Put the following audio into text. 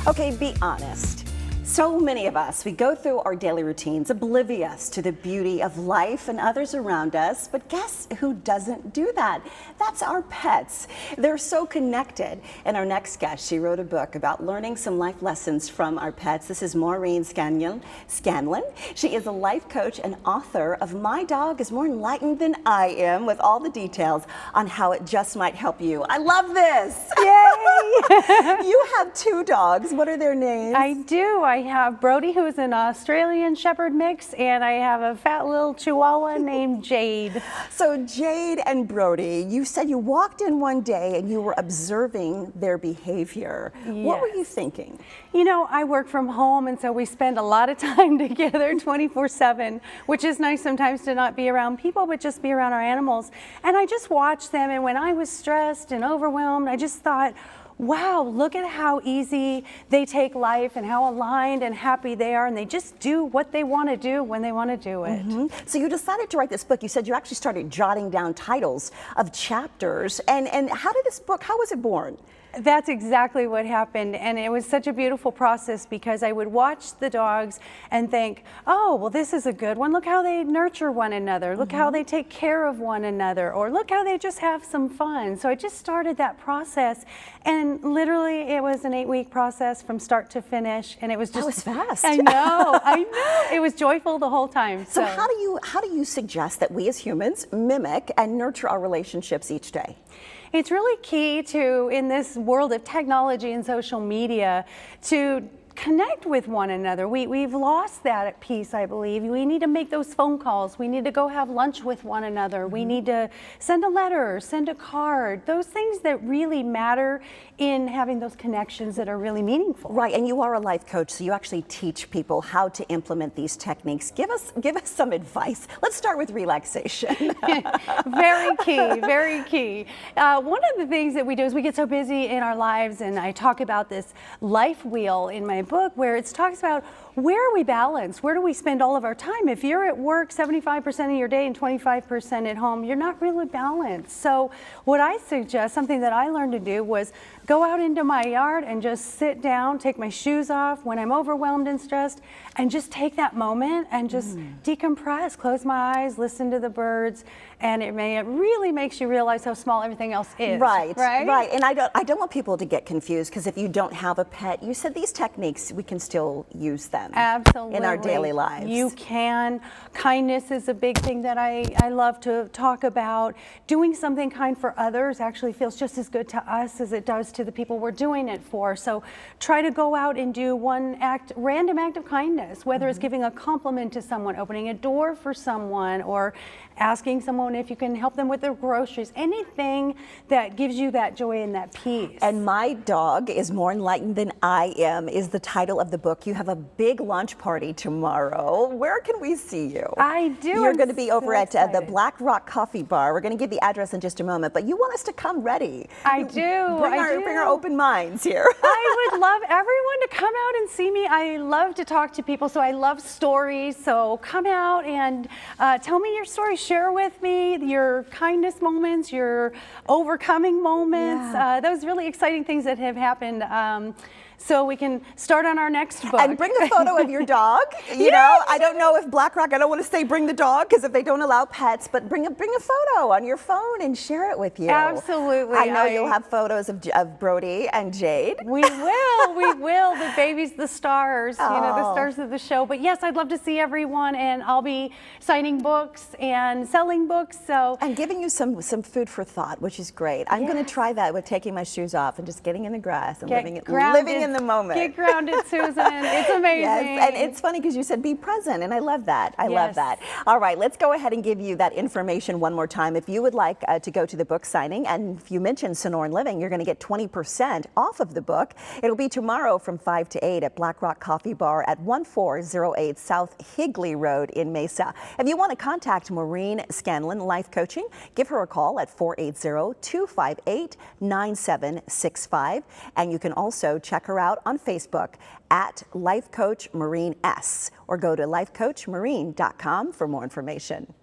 Okay, be honest. So many of us, we go through our daily routines oblivious to the beauty of life and others around us, but guess who doesn't do that? That's our pets. They're so connected. And our next guest, she wrote a book about learning some life lessons from our pets. This is Maureen Scanlon. She is a life coach and author of My Dog is More Enlightened Than I Am, with all the details on how it just might help you. I love this. Yay! You have two dogs. What are their names? I do. I have Brody, who's an Australian Shepherd mix, and I have a fat little Chihuahua named Jade. So Jade and Brody, you said you walked in one day and you were observing their behavior. Yes. What were you thinking? You know, I work from home, and so we spend a lot of time together 24/7, which is nice sometimes to not be around people, but just be around our animals. And I just watched them, and when I was stressed and overwhelmed, I just thought, wow, look at how easy they take life and how aligned and happy they are, and they just do what they want to do when they want to do it. Mm-hmm. So you decided to write this book. You said you actually started jotting down titles of chapters. And how did this book, how was it born? That's exactly what happened, and it was such a beautiful process because I would watch the dogs and think, oh, well, this is a good one. Look how they nurture one another. Look how they take care of one another, or look how they just have some fun. So I just started that process, and literally it was an 8-week process from start to finish, and it was just— That was fast. I know. It was joyful the whole time. So how do you suggest that we as humans mimic and nurture our relationships each day? It's really key to, in this world of technology and social media, to connect with one another. We've lost that piece, I believe. We need to make those phone calls. We need to go have lunch with one another. We need to send a letter, send a card, those things that really matter in having those connections that are really meaningful. Right, and you are a life coach, so you actually teach people how to implement these techniques. Give us some advice. Let's start with relaxation. Very key, very key. One of the things that we do is we get so busy in our lives, and I talk about this life wheel in my book where it talks about where are we balanced? Where do we spend all of our time? If you're at work 75% of your day and 25% at home, you're not really balanced. So what I suggest, something that I learned to do, was go out into my yard and just sit down, take my shoes off when I'm overwhelmed and stressed, and just take that moment and just decompress, close my eyes, listen to the birds, and it really makes you realize how small everything else is. Right. And I don't want people to get confused, because if you don't have a pet, you said these techniques, we can still use them. Absolutely. In our daily lives. You can. Kindness is a big thing that I love to talk about. Doing something kind for others actually feels just as good to us as it does to the people we're doing it for. So try to go out and do one random act of kindness, whether it's giving a compliment to someone, opening a door for someone, or asking someone if you can help them with their groceries. Anything that gives you that joy and that peace. And My Dog is More Enlightened Than I Am is the title of the book. You have a big launch party tomorrow. Where can we see you? I do. You're going to be over at the excited. Black Rock Coffee Bar. We're going to give the address in just a moment, but you want us to come ready. I do. Bring our open minds here. I would love everyone to come out and see me. I love to talk to people, so I love stories. So come out and tell me your story. Share with me your kindness moments, your overcoming moments, those really exciting things that have happened. So we can start on our next book. And bring a photo of your dog. You know, I don't know if Black Rock, I don't want to say bring the dog, because if they don't allow pets, but bring a photo on your phone and share it with you. Absolutely. I know you'll have photos of Brody and Jade. We will. The baby's the stars, you know, the stars of the show. But yes, I'd love to see everyone, and I'll be signing books and selling books. And giving you some food for thought, which is great. I'm going to try that with taking my shoes off and just getting in the grass and living in the moment. Get grounded, Susan. It's amazing. Yes, and it's funny because you said be present, and I love that. I love that. All right, let's go ahead and give you that information one more time. If you would like to go to the book signing, and if you mention Sonoran Living, you're going to get 20% off of the book. It'll be tomorrow from 5 to 8 at Black Rock Coffee Bar at 1408 South Higley Road in Mesa. If you want to contact Maureen Scanlon Life Coaching, give her a call at 480-258-9765. And you can also check her out on Facebook at Life Coach Maureen S, or go to lifecoachmaureen.com for more information.